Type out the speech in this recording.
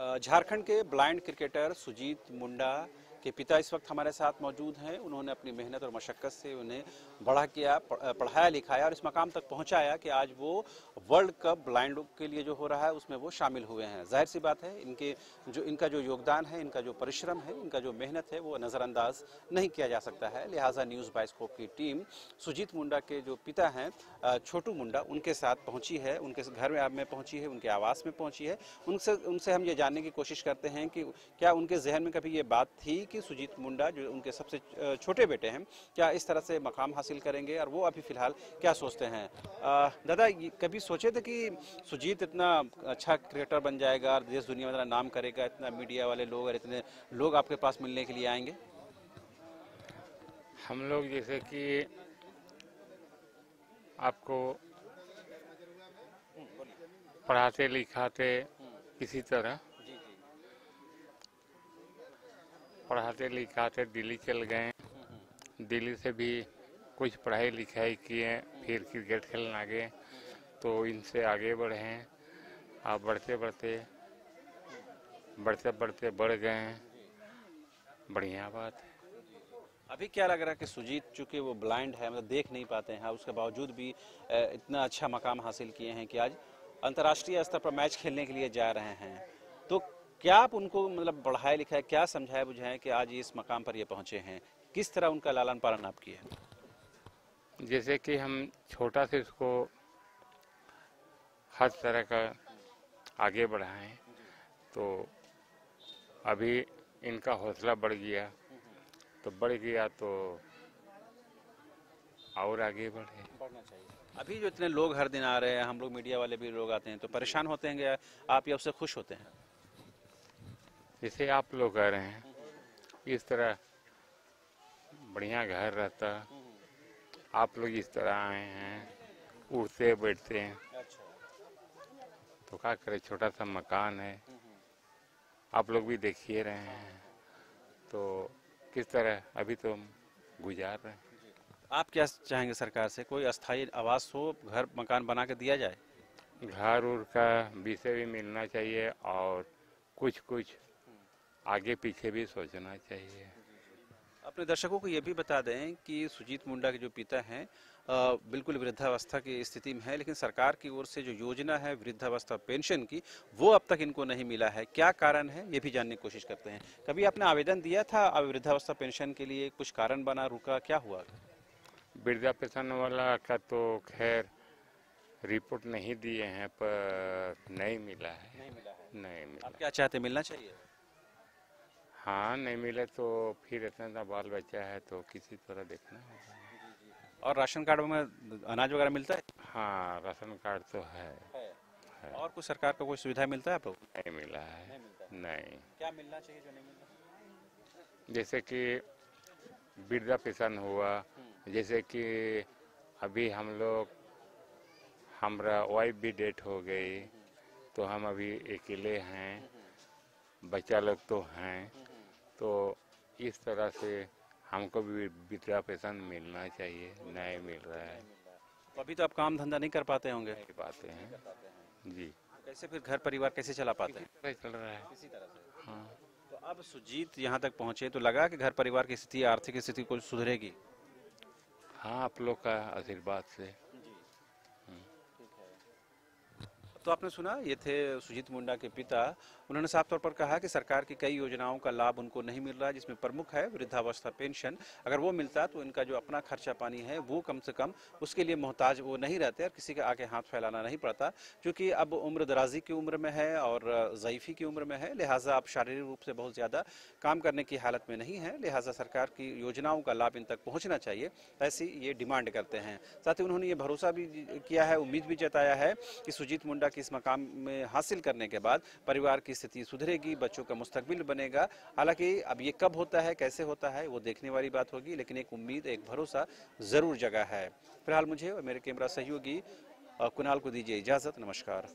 झारखंड के blind cricketer Sujit मुंडा के पिता इस वक्त हमारे साथ मौजूद हैं। उन्होंने अपनी मेहनत और मशक्कत से उन्हें बड़ा किया, पढ़ाया लिखाया और इस मकाम तक पहुंचाया कि आज वो वर्ल्ड कप ब्लाइंड के लिए जो हो रहा है उसमें वो शामिल हुए हैं। जाहिर सी बात है इनका जो योगदान है, इनका जो परिश्रम है, इनका जो मेहनत है वो नज़रअंदाज नहीं किया जा सकता है। लिहाजा न्यूज़ बाइस्कोप की टीम सुजीत मुंडा के जो पिता हैं छोटू मुंडा, उनके साथ पहुंची है, उनके घर में पहुंची है, उनके आवास में पहुंची है। उनसे हम ये जानने की कोशिश करते हैं कि क्या उनके जहन में कभी ये बात थी कि सुजीत मुंडा जो उनके सबसे छोटे बेटे हैं क्या इस तरह से मकाम हासिल करेंगे और वो अभी फिलहाल क्या सोचते हैं। दादा, कभी सोचे थे कि सुजीत इतना अच्छा क्रिकेटर बन जाएगा और देश दुनिया में इतना नाम करेगा, इतना मीडिया वाले लोग और इतने लोग आपके पास मिलने के लिए आएंगे? हम लोग जैसे कि आपको पढ़ाते लिखाते किसी तरह पढ़ाते लिखाते दिल्ली चल गए। दिल्ली से भी कुछ पढ़ाई लिखाई किए, फिर क्रिकेट खेलने गए, तो इनसे आगे बढ़े हैं। आप बढ़ते बढ़ते बढ़ गए हैं। बढ़िया बात है। अभी क्या लग रहा है कि सुजीत चूंकि वो ब्लाइंड है, मतलब देख नहीं पाते हैं, उसके बावजूद भी इतना अच्छा मकाम हासिल किए हैं कि आज अंतर्राष्ट्रीय स्तर पर मैच खेलने के लिए जा रहे हैं। तो क्या आप उनको मतलब पढ़ाया लिखाया, क्या समझाया बुझाएं कि आज इस मकाम पर ये पहुंचे हैं? किस तरह उनका लालन पालन आप किए? जैसे कि हम छोटा से उसको हर तरह का आगे बढ़ाएं, तो अभी इनका हौसला बढ़ गया, तो और आगे बढ़ना चाहिए। अभी जो इतने लोग हर दिन आ रहे हैं, हम लोग मीडिया वाले भी लोग आते हैं, तो परेशान होते हैं आप या उससे खुश होते हैं? जैसे आप लोग कह रहे हैं, इस तरह बढ़िया घर रहता, आप लोग इस तरह आए हैं, उठते बैठते हैं, तो क्या करें, छोटा सा मकान है, आप लोग भी देखिए रहे हैं, तो किस तरह अभी तो गुजार रहे हैं। आप क्या चाहेंगे सरकार से? कोई अस्थायी आवास हो, घर मकान बना के दिया जाए? घर उर का विषय भी मिलना चाहिए और कुछ आगे पीछे भी सोचना चाहिए। अपने दर्शकों को ये भी बता दें कि सुजीत मुंडा के जो पिता हैं बिल्कुल वृद्धावस्था की स्थिति में है, लेकिन सरकार की ओर से जो योजना है वृद्धावस्था पेंशन की, वो अब तक इनको नहीं मिला है। क्या कारण है ये भी जानने की कोशिश करते हैं। कभी आपने आवेदन दिया था वृद्धावस्था पेंशन के लिए? कुछ कारण बना, रुका, क्या हुआ? वृद्धा पेंशन वाला का तो खैर रिपोर्ट नहीं दिए हैं, पर नहीं मिला है। नहीं मिला। आप क्या चाहते, मिलना चाहिए? हाँ, नहीं मिले तो फिर इतना बाल बच्चा है तो किसी तरह देखना होगा। और राशन कार्ड में अनाज वगैरह मिलता है? हाँ, राशन कार्ड तो है। और कुछ सरकार का कोई सुविधा मिलता है आप लोग? नहीं मिला है। नहीं। क्या मिलना चाहिए जो नहीं मिल रहा? जैसे कि वृद्धा पेंशन हुआ, जैसे कि अभी हमारा वाइफ भी डेथ हो गई, तो हम अभी अकेले हैं, बच्चा लोग तो हैं, तो इस तरह से हमको भी वृद्धा पेंशन मिलना चाहिए, नहीं मिल रहा है। तो अभी तो आप काम धंधा नहीं कर पाते होंगे? नहीं पाते हैं जी। कैसे फिर घर परिवार कैसे चला पाते हैं? चल रहा है। किसी तरह से। हाँ। तो अब सुजीत यहाँ तक पहुँचे तो लगा कि घर परिवार की स्थिति, आर्थिक स्थिति कुछ सुधरेगी? हाँ, आप लोग का आशीर्वाद से। तो आपने सुना, ये थे सुजीत मुंडा के पिता। उन्होंने साफ तौर पर कहा कि सरकार की कई योजनाओं का लाभ उनको नहीं मिल रहा, जिसमें प्रमुख है वृद्धावस्था पेंशन। अगर वो मिलता तो इनका जो अपना खर्चा पानी है वो कम से कम उसके लिए मोहताज वो नहीं रहते और किसी के आगे हाथ फैलाना नहीं पड़ता। क्योंकि अब उम्र दराजी की उम्र में है और ज़ईफ़ी की उम्र में है, लिहाजा अब शारीरिक रूप से बहुत ज़्यादा काम करने की हालत में नहीं है। लिहाजा सरकार की योजनाओं का लाभ इन तक पहुँचना चाहिए, ऐसी ये डिमांड करते हैं। साथ ही उन्होंने ये भरोसा भी किया है, उम्मीद भी जताया है कि सुजीत मुंडा कि इस मकाम में हासिल करने के बाद परिवार की स्थिति सुधरेगी, बच्चों का मुस्तकबिल बनेगा। हालांकि अब ये कब होता है, कैसे होता है, वो देखने वाली बात होगी, लेकिन एक उम्मीद, एक भरोसा जरूर जगह है। फिलहाल मुझे और मेरे कैमरा सहयोगी कुणाल को दीजिए इजाजत। नमस्कार।